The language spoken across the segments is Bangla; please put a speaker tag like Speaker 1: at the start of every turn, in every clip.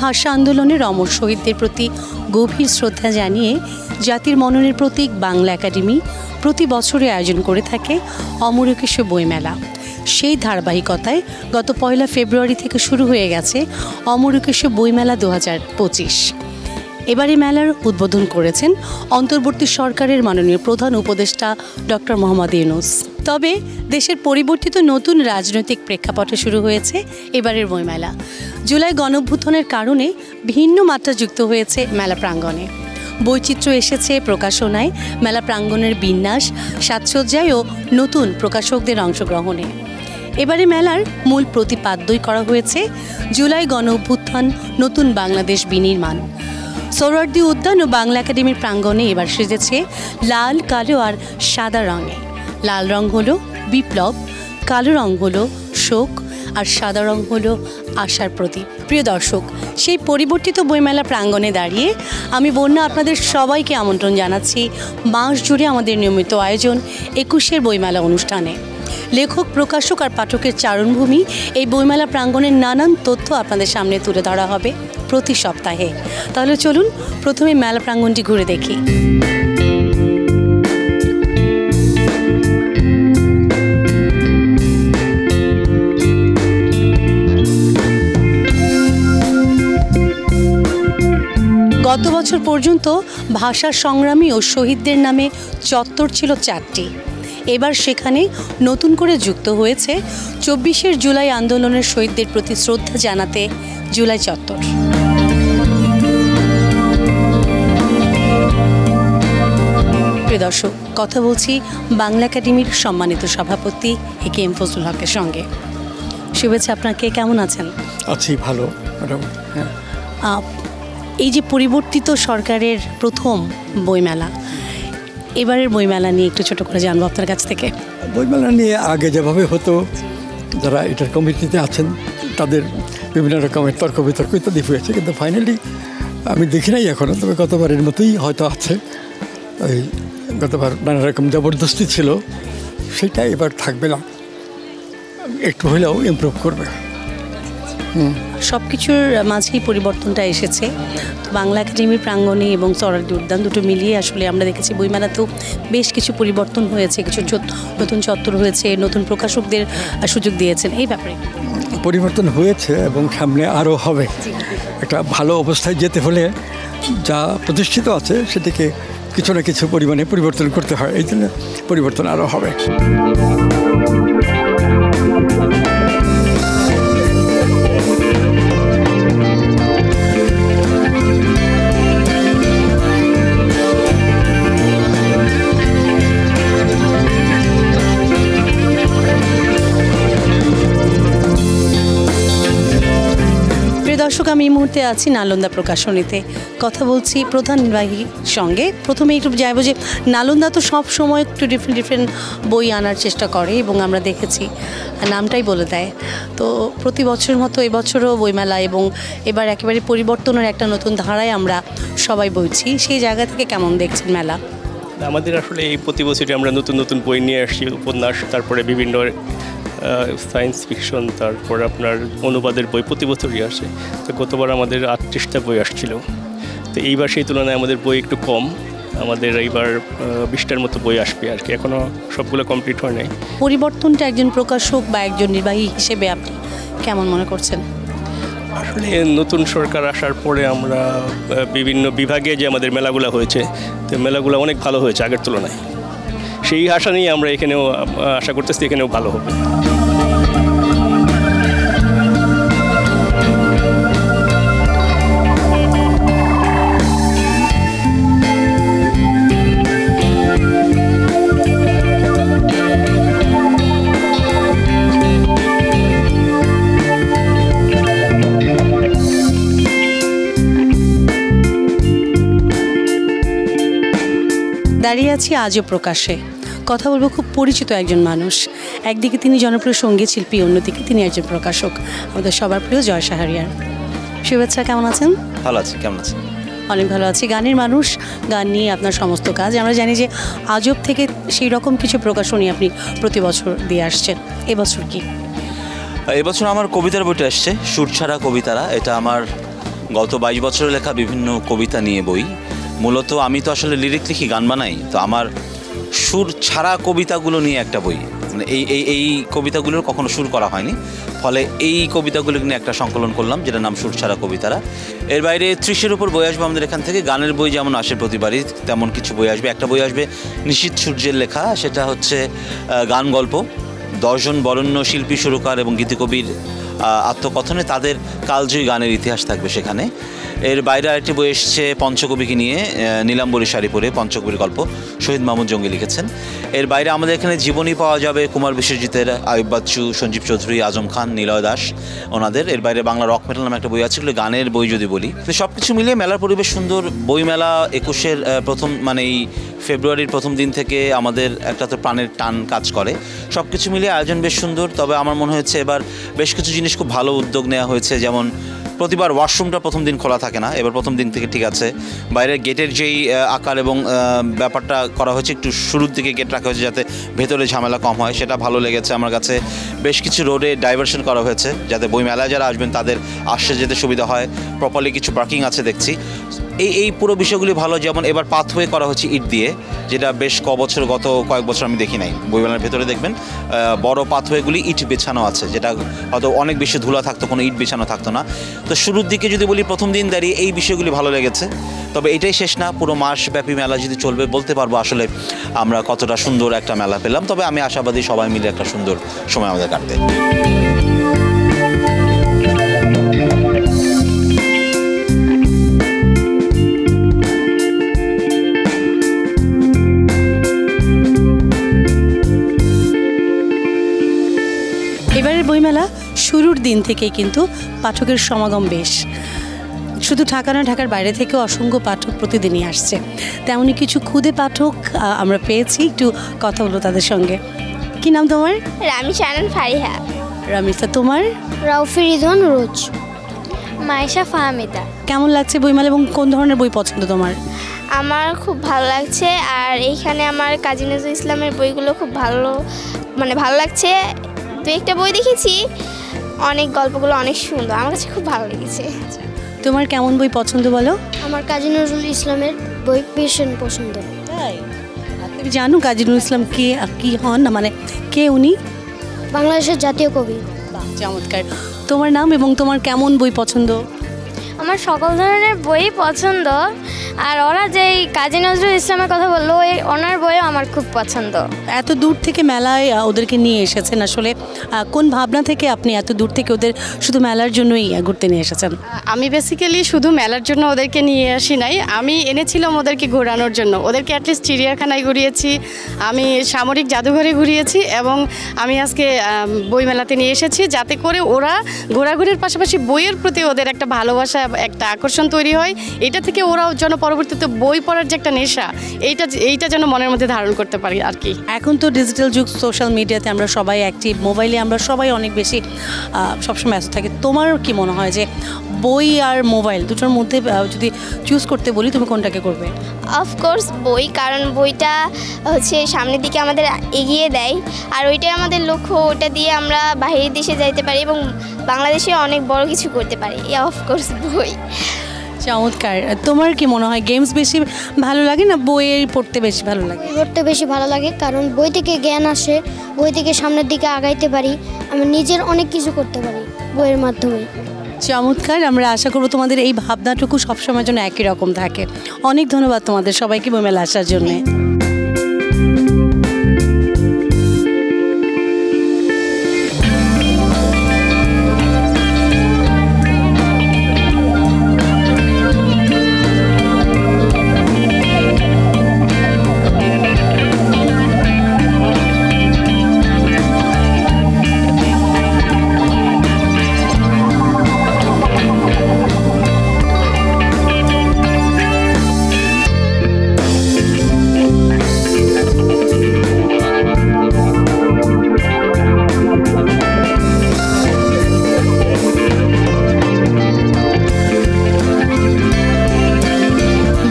Speaker 1: ভাষা আন্দোলনের অমর শহীদদের প্রতি গভীর শ্রদ্ধা জানিয়ে জাতির মননের প্রতীক বাংলা একাডেমি প্রতি বছরই আয়োজন করে থাকে অমর একুশে বইমেলা। সেই ধারাবাহিকতায় গত 1 ফেব্রুয়ারি থেকে শুরু হয়ে গেছে অমর একুশে বইমেলা 2025। এবারে মেলার উদ্বোধন করেছেন অন্তর্বর্তী সরকারের মাননীয় প্রধান উপদেষ্টা ডক্টর মোহাম্মদ ইউনূস। তবে দেশের পরিবর্তিত নতুন রাজনৈতিক প্রেক্ষাপটে শুরু হয়েছে এবারের বইমেলা। জুলাই গণঅভ্যুত্থানের কারণে ভিন্ন মাত্রা যুক্ত হয়েছে মেলা প্রাঙ্গণে। বৈচিত্র্য এসেছে প্রকাশনায়, মেলা প্রাঙ্গণের বিন্যাস, সাজসজ্জায় ও নতুন প্রকাশকদের অংশগ্রহণে। এবারে মেলার মূল প্রতিপাদ্যই করা হয়েছে জুলাই গণঅভ্যুত্থান নতুন বাংলাদেশ বিনির্মাণ। সোহরাওয়ার্দী উদ্যান ও বাংলা একাডেমির প্রাঙ্গণে এবার সেজেছে লাল, কালো আর সাদা রঙে। লাল রং হলো বিপ্লব, কালো রং হলো শোক আর সাদা রং হলো আশার প্রতীক। প্রিয় দর্শক, সেই পরিবর্তিত বইমেলা প্রাঙ্গণে দাঁড়িয়ে আমি বন্যা আপনাদের সবাইকে আমন্ত্রণ জানাচ্ছি মাস জুড়ে আমাদের নিয়মিত আয়োজন 21 বইমেলা অনুষ্ঠানে। লেখক, প্রকাশক আর পাঠকের চারণভূমি এই বইমেলা প্রাঙ্গণের নানান তথ্য আপনাদের সামনে তুলে ধরা হবে প্রতি সপ্তাহে। তাহলে চলুন প্রথমে মেলা প্রাঙ্গণটি ঘুরে দেখি। গত বছর পর্যন্ত ভাষা সংগ্রামী ও শহীদদের নামে চত্বর ছিল 4টি। এবার সেখানে নতুন করে যুক্ত হয়েছে 24 জুলাই আন্দোলনের শহীদদের প্রতি শ্রদ্ধা জানাতে জুলাই চত্বর। প্রিয় দর্শক, কথা বলছি বাংলা একাডেমির সম্মানিত সভাপতি এ.কে.এম. ফজলুল হকের সঙ্গে। শুভেচ্ছা আপনাকে, কেমন আছেন?
Speaker 2: আছি ভালো ম্যাডাম।
Speaker 1: এই যে পরিবর্তিত সরকারের প্রথম বইমেলা, এবারের বইমেলা নিয়ে একটু ছোট করে জানবো আপনার কাছ থেকে।
Speaker 2: বইমেলা নিয়ে আগে যেভাবে হতো, যারা এটার কমিটিতে আছেন তাদের বিভিন্ন রকমের তর্ক বিতর্ক ইত্যাদি হয়েছে, কিন্তু ফাইনালি আমি দেখি নাই এখনও। তবে গতবারের মতোই হয়তো আছে। ওই গতবার নানা রকম জবরদস্তি ছিল, সেটা এবার থাকবে না, একটু হলেও ইমপ্রুভ করবে।
Speaker 1: সব কিছুর মাঝেই পরিবর্তনটা এসেছে। তো বাংলা একাডেমির প্রাঙ্গণে এবং সোহরাওয়ার্দী উদ্যান দুটো মিলিয়ে আসলে আমরা দেখেছি বইমেলাতেও বেশ কিছু পরিবর্তন হয়েছে, কিছু নতুন চত্বর হয়েছে, নতুন প্রকাশকদের সুযোগ দিয়েছেন। এই ব্যাপারে
Speaker 2: পরিবর্তন হয়েছে এবং সামনে আরও হবে। একটা ভালো অবস্থায় যেতে হলে যা প্রতিষ্ঠিত আছে সেটিকে কিছু না কিছু পরিমাণে পরিবর্তন করতে হয়, এই জন্য পরিবর্তন আরও হবে।
Speaker 1: দর্শক, আমি এই মুহূর্তে আছি নালন্দা প্রকাশনীতে, কথা বলছি প্রধান নির্বাহীর সঙ্গে। প্রথমে একটু যাইব যে নালন্দা তো সব সময় একটু ডিফারেন্ট বই আনার চেষ্টা করে এবং আমরা দেখেছি নামটাই বলে দেয়। তো প্রতি বছরের মতো এবছরও বইমেলা এবং এবার একেবারে পরিবর্তনের একটা নতুন ধারায় আমরা সবাই বইছি। সেই জায়গা থেকে কেমন দেখছেন মেলা?
Speaker 3: আমাদের আসলে এই প্রতি বছরই আমরা নতুন নতুন বই নিয়ে আসছি, উপন্যাস, তারপরে বিভিন্ন সায়েন্স ফিকশন, তারপর আপনার অনুবাদের বই প্রতি বছরই আসে। তো গতবার আমাদের 38টা বই আসছিল, তো এইবার সেই তুলনায় আমাদের বই একটু কম। আমাদের এইবার 20টার মতো বই আসবে আর কি, এখনও সবগুলো কমপ্লিট হয় নাই।
Speaker 1: পরিবর্তনটা একজন প্রকাশক বা একজন নির্বাহী হিসেবে আপনি কেমন মনে করছেন?
Speaker 3: আসলে নতুন সরকার আসার পরে আমরা বিভিন্ন বিভাগে যে আমাদের মেলাগুলো হয়েছে, তো মেলাগুলো অনেক ভালো হয়েছে আগের তুলনায়। সেই আশা নিয়ে আমরা এখানেও আশা করতেছি এখানেও ভালো হবে।
Speaker 1: দাঁড়িয়ে আছি আজও প্রকাশে। কথা বলবো খুব পরিচিত একজন মানুষ। একদিকে তিনি জনপ্রিয় সঙ্গীত শিল্পী, অন্যদিকে তিনি একজন প্রকাশক, আমাদের সবার প্রিয় জয় শাহরিয়ার। শুভেচ্ছা, কেমন আছেন?
Speaker 4: ভালো আছি, কেমন আছেন?
Speaker 1: অনেক ভালো আছি। গানের মানুষ, গান নিয়ে আপনার সমস্ত কাজ। আমরা জানি যে আজব থেকে সেই রকম কিছু প্রকাশনী আপনি প্রতি বছর দিয়ে আসছেন। এবছর কি?
Speaker 4: এবছর আমার কবিতার বইটা আসছে, সুর ছাড়া কবিতারা। এটা আমার গত 22 বছরের লেখা বিভিন্ন কবিতা নিয়ে বই। মূলত আমি তো আসলে লিরিক লিখি, গান বানাই, তো আমার সুর ছাড়া কবিতাগুলো নিয়ে একটা বই, মানে এই কবিতাগুলোর কখনো সুর করা হয়নি, ফলে এই কবিতাগুলো নিয়ে একটা সংকলন করলাম যেটার নাম সুর ছাড়া কবিতারা। এর বাইরে 30-এর উপর বই আসবে আমাদের এখান থেকে। গানের বই যেমন আসে প্রতিবারই, তেমন কিছু বই আসবে। একটা বই আসবে নিশীথ সূর্যের লেখা, সেটা হচ্ছে গান গল্প, 10 জন বরেণ্য শিল্পী, সুরকার এবং গীতিকবির আত্মকথনে তাদের কালজয়ী গানের ইতিহাস থাকবে সেখানে। এর বাইরে আরেকটি বই এসছে পঞ্চকবিকে নিয়ে, নীলাম্বরী শাড়ি পরে, পঞ্চকবির গল্প, শহীদ মাহমুদ জঙ্গি লিখেছেন। এর বাইরে আমাদের এখানে জীবনী পাওয়া যাবে কুমার বিশ্বজিতের, আয়ুব বাচ্চু, সঞ্জীব চৌধুরী, আজম খান, নিলয় দাস ওনাদের। এর বাইরে বাংলা রক মেটাল নামে একটা বই আছে, এগুলো গানের বই যদি বলি। তো সব কিছু মিলিয়ে মেলার পরিবেশ সুন্দর। বইমেলা 21-এর প্রথম, মানে এই ফেব্রুয়ারির প্রথম দিন থেকে আমাদের একটা তো প্রাণের টান কাজ করে। সব কিছু মিলিয়ে আয়োজন বেশ সুন্দর। তবে আমার মনে হচ্ছে এবার বেশ কিছু জিনিস খুব ভালো উদ্যোগ নেওয়া হয়েছে, যেমন প্রতিবার ওয়াশরুমটা প্রথম দিন খোলা থাকে না, এবার প্রথম দিন থেকে ঠিক আছে। বাইরের গেটের যেই আকার এবং ব্যাপারটা করা হয়েছে, একটু শুরুর দিকে গেট রাখা হয়েছে যাতে ভেতরে ঝামেলা কম হয়, সেটা ভালো লেগেছে আমার কাছে। বেশ কিছু রোডে ডাইভারশন করা হয়েছে যাতে বইমেলায় যারা আসবেন তাদের আসতে যেতে সুবিধা হয়। প্রপারলি কিছু পার্কিং আছে দেখছি। এই পুরো বিষয়গুলি ভালো। যেমন এবার পাথওয়ে করা হচ্ছে ইট দিয়ে, যেটা বেশ গত কয়েক বছর আমি দেখি নাই। বইমেলার ভেতরে দেখবেন বড় পাথওয়েগুলি ইট বেছানো আছে, যেটা হয়তো অনেক বেশি ধুলা থাকতো, কোনো ইট বেছানো থাকতো না। তো শুরুর দিকে যদি বলি, প্রথম দিন দাঁড়িয়ে এই বিষয়গুলি ভালো লেগেছে। তবে এটাই শেষ না, পুরো মাসব্যাপী মেলা যদি চলবে বলতে পারবো আসলে আমরা কতটা সুন্দর একটা মেলা পেলাম। তবে আমি আশাবাদী সবাই মিলে একটা সুন্দর সময় আমাদের কাটবে।
Speaker 1: এবারের বইমেলা শুরুর দিন থেকেই কিন্তু পাঠকের সমাগম বেশ। শুধু ঢাকা নয়, ঢাকার বাইরে থেকেও অসংখ্য পাঠক প্রতিদিনই আসছে। তেমনই কিছু ক্ষুদে পাঠক আমরা পেয়েছি, একটু কথা বলবো তাদের সঙ্গে। কি নাম তোমার?
Speaker 5: রামিশা আনান ফারিহা।
Speaker 1: রামিসা, তোমার?
Speaker 5: রাউফি রিজন রোজ। মায়েশা ফাহমিদা।
Speaker 1: কেমন লাগছে বইমেলা এবং কোন ধরনের বই পছন্দ তোমার?
Speaker 5: আমার খুব ভালো লাগছে, আর এইখানে আমার কাজী নজরুল ইসলামের বইগুলো খুব ভালো লাগছে। দু একটা বই দেখেছি, অনেক গল্পগুলো অনেক সুন্দর, আমার কাছে খুব ভালো লেগেছে।
Speaker 1: তোমার কেমন বই পছন্দ বলো?
Speaker 5: আমার কাজী নজরুল ইসলামের বই ভীষণ পছন্দ।
Speaker 1: তাই? তুমি জানো কাজী নজরুল ইসলাম কি হন, মানে কে উনি?
Speaker 5: বাংলাদেশের জাতীয় কবি।
Speaker 1: চমৎকার। তোমার নাম এবং তোমার কেমন বই পছন্দ?
Speaker 5: আমার সকল ধরনের বই পছন্দ, আর ওরা যেই কাজী নজরুল ইসলামের কথা বললো, ওনার বইও আমার খুব পছন্দ।
Speaker 1: এত দূর থেকে মেলায় ওদেরকে নিয়ে এসেছেন, আসলে কোন ভাবনা থেকে আপনি এত দূর থেকে ওদের শুধু মেলার জন্যই ঘুরতে নিয়ে এসেছেন?
Speaker 6: আমি বেসিক্যালি শুধু মেলার জন্য ওদেরকে নিয়ে আসি নাই, আমি এনেছিলাম ওদেরকে ঘোরানোর জন্য। ওদেরকে অ্যাটলিস্ট চিড়িয়াখানায় ঘুরিয়েছি, আমি সামরিক জাদুঘরে ঘুরিয়েছি, এবং আমি আজকে বইমেলাতে নিয়ে এসেছি যাতে করে ওরা ঘোরাঘুরির পাশাপাশি বইয়ের প্রতি ওদের একটা ভালোবাসা, একটা আকর্ষণ তৈরি হয়। এটা থেকে ওরাও যেন পরবর্তীতে বই পড়ার যে একটা নেশা, এইটা যেন মনের মধ্যে ধারণ করতে পারি আর কি।
Speaker 1: এখন তো ডিজিটাল যুগ, সোশ্যাল মিডিয়াতে আমরা সবাই অ্যাক্টিভ, মোবাইলে আমরা সবাই অনেক বেশি সবসময় ব্যস্ত থাকি। তোমার কি মনে হয় যে বই আর মোবাইল দুটোর মধ্যে যদি চুজ করতে বলি, তুমি কোনটাকে করবে?
Speaker 5: অফকোর্স বই, কারণ বইটা হচ্ছে সামনের দিকে আমাদের এগিয়ে দেয়, আর ওইটাই আমাদের লক্ষ্য। ওটা দিয়ে আমরা বাইরের দেশে যাইতে পারি এবং বাংলাদেশে অনেক বড় কিছু করতে পারি। অফকোর্স বই।
Speaker 1: চমৎকার। তোমার কি মনে হয় গেমস বেশি ভালো লাগে না বই পড়তে বেশি ভালো লাগে?
Speaker 7: পড়তে বেশি ভালো লাগে, কারণ বই থেকে জ্ঞান আসে, বই থেকে সামনের দিকে আগাইতে পারি, আমি নিজের অনেক কিছু করতে পারি বইয়ের মাধ্যমে।
Speaker 1: চমৎকার। আমরা আশা করব তোমাদের এই ভাবনাটুকু সবসময় যেন একই রকম থাকে। অনেক ধন্যবাদ তোমাদের সবাইকে বইমেলা আসার জন্যে।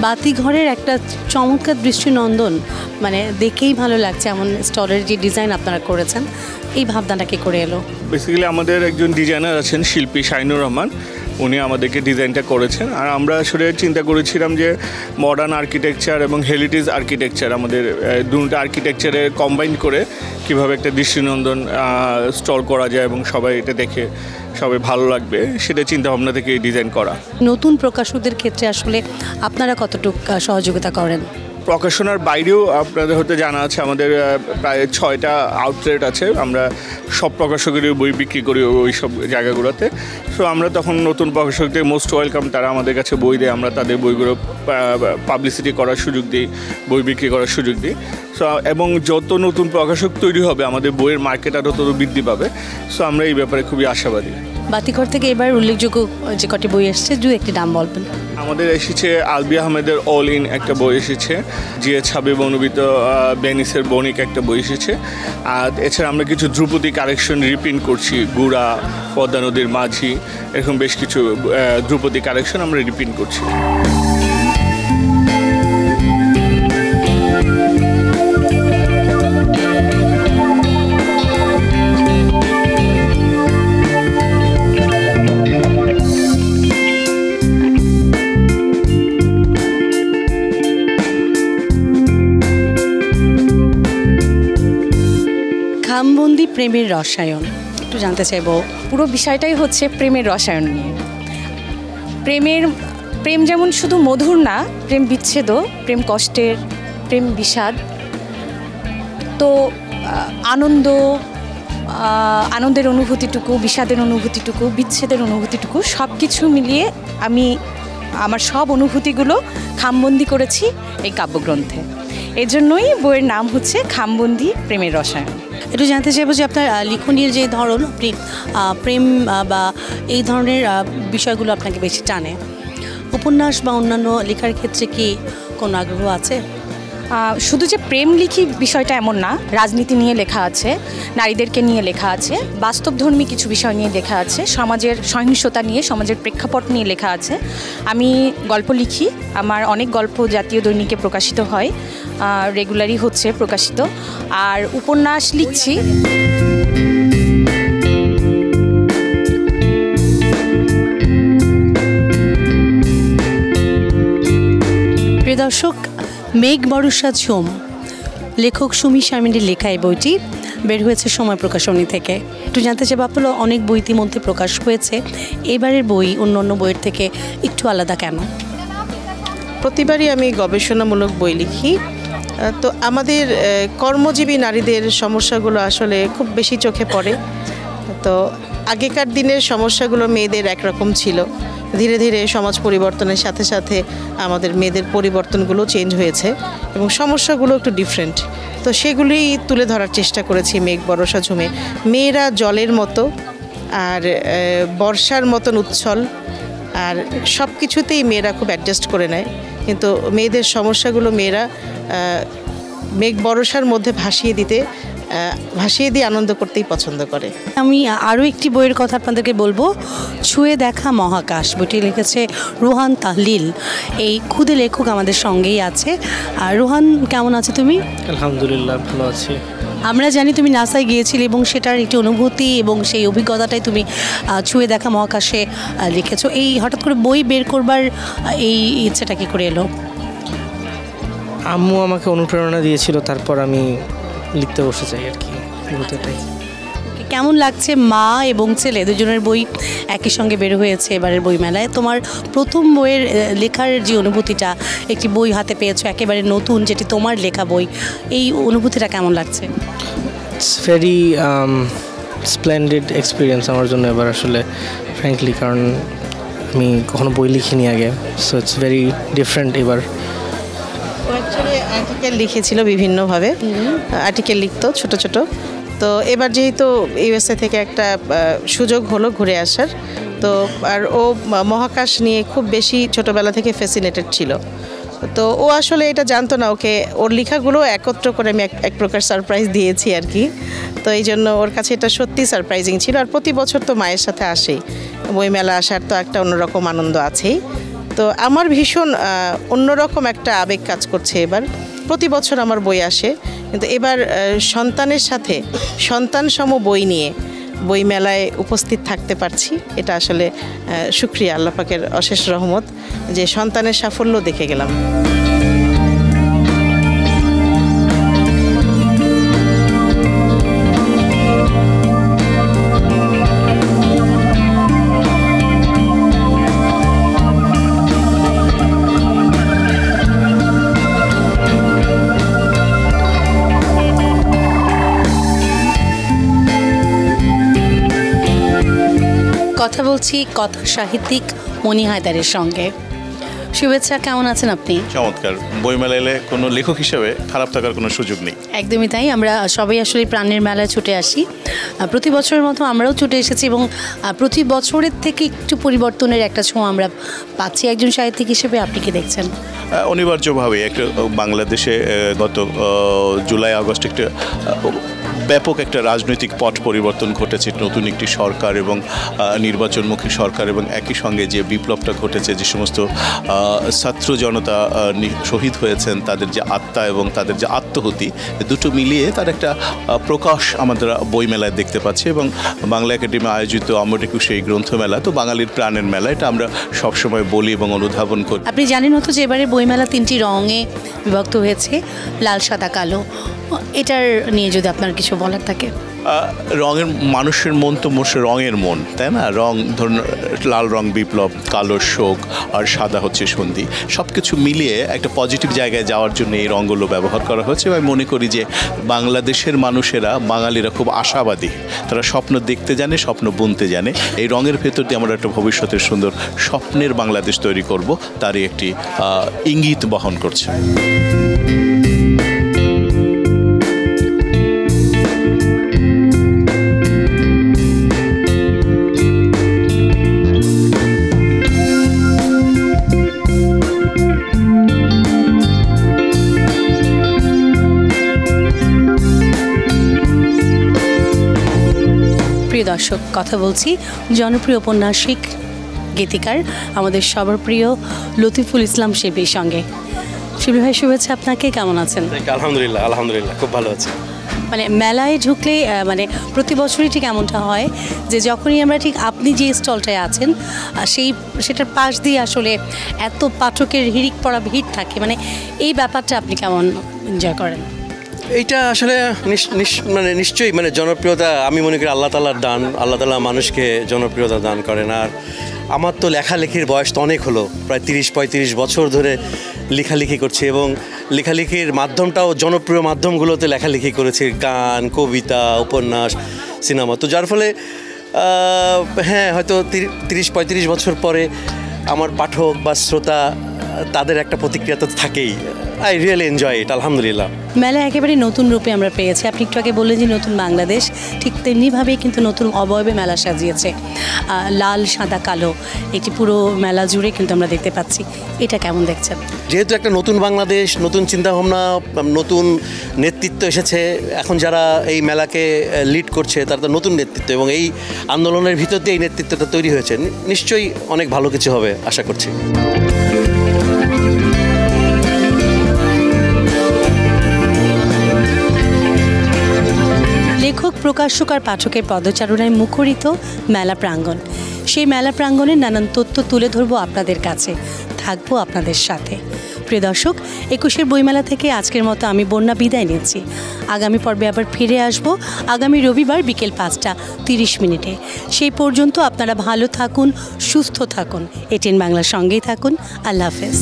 Speaker 1: বাতিঘরের একটা চমৎকার দৃষ্টিনন্দন, মানে দেখেই ভালো লাগছে এমন স্টলের যে ডিজাইন আপনারা করেছেন, এই ভাবনাটা কি করে এলো?
Speaker 8: বেসিক্যালি আমাদের একজন ডিজাইনার আছেন শিল্পী শাইনুর রহমান, উনি আমাদেরকে ডিজাইনটা করেছেন। আর আমরা আসলে চিন্তা করেছিলাম যে মডার্ন আর্কিটেকচার এবং হেরিটেজ আর্কিটেকচার আমাদের দুটো আর্কিটেকচারে কম্বাইন করে কিভাবে একটা দৃষ্টিনন্দন স্টল করা যায় এবং সবাই এটা দেখে সবাই ভালো লাগবে, সেটা চিন্তা ভাবনা থেকে ডিজাইন করা।
Speaker 1: নতুন প্রকাশকদের ক্ষেত্রে আসলে আপনারা কতটুকু সহযোগিতা করেন?
Speaker 8: প্রকাশনার বাইরেও আপনাদের হয়তো জানা আছে আমাদের প্রায় 6টা আউটলেট আছে। আমরা সব প্রকাশকেরই বই বিক্রি করি ওই সব জায়গাগুলোতে। সো আমরা তখন নতুন প্রকাশকদের মোস্ট ওয়েলকাম, তারা আমাদের কাছে বই দেয়, আমরা তাদের বইগুলো পাবলিসিটি করার সুযোগ দিই, বই বিক্রি করার সুযোগ দিই। সো এবং যত নতুন প্রকাশক তৈরি হবে আমাদের বইয়ের মার্কেট আরও তত বৃদ্ধি পাবে। সো আমরা এই ব্যাপারে খুবই আশাবাদী।
Speaker 1: বাতিঘর থেকে এবার উল্লেখযোগ্য যে কটি বই এসেছে একটি নাম বলবেন?
Speaker 8: আমাদের এসেছে আলবি আহমেদের অল ইন একটা বই এসেছে, জিএচ হাবিব অনুবিত বেনিসের বণিক একটা বই এসেছে। আর এছাড়া আমরা কিছু ধ্রুপদী কালেকশন রিপ্রিন্ট করছি, গুড়া, পদ্মা নদীর মাঝি, এরকম বেশ কিছু ধ্রুপদী কালেকশন আমরা রিপ্রিন্ট করছি।
Speaker 1: খামবন্দি প্রেমের রসায়ন একটু জানতে চাইবো।
Speaker 9: পুরো বিষয়টাই হচ্ছে প্রেমের রসায়ন নিয়ে। প্রেম যেমন শুধু মধুর না, প্রেম বিচ্ছেদও, প্রেম কষ্টের, প্রেম বিষাদ। তো আনন্দের অনুভূতিটুকু, বিষাদের অনুভূতিটুকু, বিচ্ছেদের অনুভূতিটুকু সব কিছু মিলিয়ে আমি আমার সব অনুভূতিগুলো খামবন্দি করেছি এই কাব্যগ্রন্থে। এই জন্যই বইয়ের নাম হচ্ছে খামবন্দি প্রেমের রসায়ন।
Speaker 1: একটু জানতে চাইবো যে আপনার লিখনের যে ধরন, প্রেম বা এই ধরনের বিষয়গুলো আপনাকে বেশি টানে। উপন্যাস বা অন্যান্য লেখার ক্ষেত্রে কি কোনো আগ্রহ আছে?
Speaker 9: শুধু যে প্রেম লিখি বিষয়টা এমন না, রাজনীতি নিয়ে লেখা আছে, নারীদেরকে নিয়ে লেখা আছে, বাস্তবধর্মী কিছু বিষয় নিয়ে লেখা আছে, সমাজের সহিংসতা নিয়ে, সমাজের প্রেক্ষাপট নিয়ে লেখা আছে। আমি গল্প লিখি, আমার অনেক গল্প জাতীয় দৈনিকে প্রকাশিত হয়, রেগুলারই হচ্ছে প্রকাশিত। আর উপন্যাস লিখছি।
Speaker 1: প্রিয় দর্শক, মেঘ বর্ষা ঝুম লেখক সুমি শারমিনের লেখা এই বইটি বের হয়েছে সময় প্রকাশনী থেকে। একটু জানতে চাইব, আপনার অনেক বই ইতিমধ্যে প্রকাশ হয়েছে, এবারের বই অন্য বইয়ের থেকে একটু আলাদা কেন?
Speaker 10: প্রতিবারই আমি গবেষণামূলক বই লিখি। তো আমাদের কর্মজীবী নারীদের সমস্যাগুলো আসলে খুব বেশি চোখে পড়ে। তো আগেকার দিনের সমস্যাগুলো মেয়েদের একরকম ছিল, ধীরে ধীরে সমাজ পরিবর্তনের সাথে সাথে আমাদের মেয়েদের পরিবর্তনগুলো চেঞ্জ হয়েছে এবং সমস্যাগুলো একটু ডিফারেন্ট। তো সেগুলি তুলে ধরার চেষ্টা করেছি মেঘ বর্ষা ঝুমে। মেয়েরা জলের মতো আর বর্ষার মতন উচ্ছল, আর সব কিছুতেই মেয়েরা খুব অ্যাডজাস্ট করে নেয়, কিন্তু মেয়েদের সমস্যাগুলো মেয়েরা মেঘ বর্ষার মধ্যে ভাসিয়ে দিয়ে আনন্দ করতেই পছন্দ করে।
Speaker 1: আমি আরও একটি বইয়ের কথা আপনাদেরকে বলবো, ছুঁয়ে দেখা মহাকাশ। বইটি লিখেছে রোহান তাহলিল। এই খুদে লেখক আমাদের সঙ্গেই আছে। আর রোহান, কেমন আছো তুমি?
Speaker 11: আলহামদুলিল্লাহ, ভালো আছি।
Speaker 1: আমরা জানি তুমি নাসায় গিয়েছিলে এবং সেটার একটি অনুভূতি এবং সেই অভিজ্ঞতাটাই তুমি ছুঁয়ে দেখা মহাকাশে লিখেছো। এই হঠাৎ করে বই বের করবার এই ইচ্ছেটা কী করে এলো?
Speaker 11: আম্মু আমাকে অনুপ্রেরণা দিয়েছিল, তারপর আমি লিখতে বসে যাই আর কি। এটাই।
Speaker 1: কেমন লাগছে মা এবং ছেলে দুজনের বই একই সঙ্গে বের হয়েছে এবারের বইমেলায়? তোমার প্রথম বইয়ের লেখার যে অনুভূতিটা, একটি বই হাতে পেয়েছো একেবারে নতুন, যেটি তোমার লেখা বই, এই অনুভূতিটা কেমন লাগছে?
Speaker 11: ইটস ভেরি স্প্লেন্ডেড এক্সপিরিয়েন্স আমার জন্য এবার আসলে, ফ্র্যাঙ্কলি, কারণ আমি কখনো বই লিখিনি আগে। সো ইটস ভেরি ডিফারেন্ট এবার।
Speaker 10: অ্যাকচুয়ালি আর্টিকেল লিখেছিল বিভিন্নভাবে, আর্টিকেল লিখতো ছোট ছোট। তো এবার যেহেতু ইউএসএ থেকে একটা সুযোগ হলো ঘুরে আসার, তো আর ও মহাকাশ নিয়ে খুব বেশি ছোটোবেলা থেকে ফ্যাসিনেটেড ছিল। তো ও আসলে এটা জানতো না, ওর লেখাগুলো একত্র করে আমি এক প্রকার সারপ্রাইজ দিয়েছি আর কি। তো এই জন্য ওর কাছে এটা সত্যি সারপ্রাইজিং ছিল। আর প্রতি বছর তো মায়ের সাথে আসেই, বইমেলা আসার তো একটা অন্যরকম আনন্দ আছেই। তো আমার ভীষণ অন্যরকম একটা আবেগ কাজ করছে এবার। প্রতি বছর আমার বই আসে, কিন্তু এবার সন্তানের সাথে সন্তানসম বই নিয়ে বইমেলায় উপস্থিত থাকতে পারছি, এটা আসলে শুকরিয়া, আল্লাহ পাকের অশেষ রহমত যে সন্তানের সাফল্য দেখে গেলাম।
Speaker 1: কথা বলছি কথা সাহিত্যিক মনি হায়দারের সঙ্গে। শুভেচ্ছা, কেমন আছেন আপনি?
Speaker 12: চমৎকার। বইমেলা এলে কোনো লেখক হিসেবে খারাপ থাকার কোনো সুযোগ নেই।
Speaker 1: একদমই তাই, আমরা সবাই আসলে প্রাণের মেলায় ছুটে আসি, প্রতি বছরের মতো আমরাও ছুটে এসেছি এবং প্রতি বছরের থেকে একটু পরিবর্তনের একটা ছোঁয়া আমরা পাচ্ছি। একজন সাহিত্যিক হিসেবে আপনি কি দেখছেন?
Speaker 12: অনিবার্যভাবে একটা বাংলাদেশে গত জুলাই আগস্ট একটা ব্যাপক একটা রাজনৈতিক পট পরিবর্তন ঘটেছে, নতুন একটি সরকার এবং নির্বাচনমুখী সরকার, এবং একই সঙ্গে যে বিপ্লবটা ঘটেছে, যে সমস্ত ছাত্র জনতা শহীদ হয়েছেন, তাদের যে আত্মা এবং তাদের যে আত্মহুতি, দুটো মিলিয়ে তার একটা প্রকাশ আমাদের বইমেলায় দেখতে পাচ্ছি। এবং বাংলা একাডেমি আয়োজিত অমর একুশে এই গ্রন্থমেলা তো বাঙালির প্রাণের মেলা, এটা আমরা সবসময় বলি এবং অনুধাবন করি।
Speaker 1: আপনি জানেন হয়তো যে এবারে বইমেলা 3টি রঙে বিভক্ত হয়েছে, লাল, সাদা, কালো। এটার নিয়ে যদি আপনার কিছু বলার থাকে।
Speaker 12: রঙের, মানুষের মন তো রঙের মন, তাই না? রং ধরুন, লাল রং বিপ্লব, কালো শোক, আর সাদা হচ্ছে সন্ধি। সব কিছু মিলিয়ে একটা পজিটিভ জায়গায় যাওয়ার জন্য এই রঙগুলো ব্যবহার করা হচ্ছে। আমি মনে করি যে বাংলাদেশের মানুষেরা, বাঙালিরা খুব আশাবাদী, তারা স্বপ্ন দেখতে জানে, স্বপ্ন বুনতে জানে। এই রঙের ভেতর দিয়ে আমরা একটা ভবিষ্যতের সুন্দর স্বপ্নের বাংলাদেশ তৈরি করব, তারই একটি ইঙ্গিত বহন করছে।
Speaker 1: প্রিয় দর্শক, কথা বলছি জনপ্রিয় ঔপন্যাসিক, গীতিকার, আমাদের সবার প্রিয় লতিফুল ইসলাম শিবলির সঙ্গে। শিবলি ভাই, শুভেচ্ছা আপনাকে, কেমন আছেন?
Speaker 13: আলহামদুলিল্লাহ, আলহামদুলিল্লাহ, খুব ভালো আছি।
Speaker 1: মানে মেলায় ঢুকলে মানে প্রতি বছরই ঠিক এমনটা হয় যে যখনই আমরা ঠিক আপনি যে স্টলটায় আছেন সেটার পাশ দিয়ে আসলে এত পাঠকের হিড়িক পড়া ভিড় থাকে, মানে এই ব্যাপারটা আপনি কেমন এনজয় করেন?
Speaker 13: এইটা আসলে মানে নিশ্চয়ই মানে জনপ্রিয়তা, আমি মনে করি আল্লাহ তাআলার দান। আল্লাহ তাআলা মানুষকে জনপ্রিয়তা দান করেন। আর আমার তো লেখালেখির বয়স তো অনেক হলো, প্রায় 30-35 বছর ধরে লেখালেখি করছি, এবং লেখালেখির মাধ্যমটাও জনপ্রিয় মাধ্যমগুলোতে লেখালেখি করেছি, গান, কবিতা, উপন্যাস, সিনেমা। তো যার ফলে হ্যাঁ, হয়তো 30-35 বছর পরে আমার পাঠক বা শ্রোতা, তাদের একটা প্রতিক্রিয়া তো থাকেই। আই রিয়েলি এনজয় ইট, আলহামদুলিল্লাহ।
Speaker 1: মেলা একেবারে নতুন রূপে আমরা পেয়েছি। আপনি একটু আগে বললেন যে নতুন বাংলাদেশ, ঠিক তেমনিভাবেই কিন্তু নতুন অবয়বে মেলা সাজিয়েছে। লাল, সাদা, কালো একটি পুরো মেলা জুড়ে কিন্তু আমরা দেখতে পাচ্ছি। এটা কেমন দেখছেন?
Speaker 13: যেহেতু একটা নতুন বাংলাদেশ, নতুন চিন্তাভাবনা, নতুন নেতৃত্ব এসেছে, এখন যারা এই মেলাকে লিড করছে তারা তো নতুন নেতৃত্ব, এবং এই আন্দোলনের ভিতর দিয়ে এই নেতৃত্বটা তৈরি হয়েছে। নিশ্চয়ই অনেক ভালো কিছু হবে আশা করছি।
Speaker 1: লেখক, প্রকাশক আর পাঠকের পদচারণায় মুখরিত মেলা প্রাঙ্গণ। সেই মেলা প্রাঙ্গণের নানান তথ্য তুলে ধরবো আপনাদের কাছে, থাকবো আপনাদের সাথে। প্রিয় দর্শক, 21 বইমেলা থেকে আজকের মতো আমি বন্যা বিদায় নিচ্ছি। আগামী পর্বে আবার ফিরে আসবো আগামী রবিবার বিকেল 5টা 30 সেই পর্যন্ত আপনারা ভালো থাকুন, সুস্থ থাকুন, এটিএন বাংলার সঙ্গেই থাকুন। আল্লাহ হাফেজ।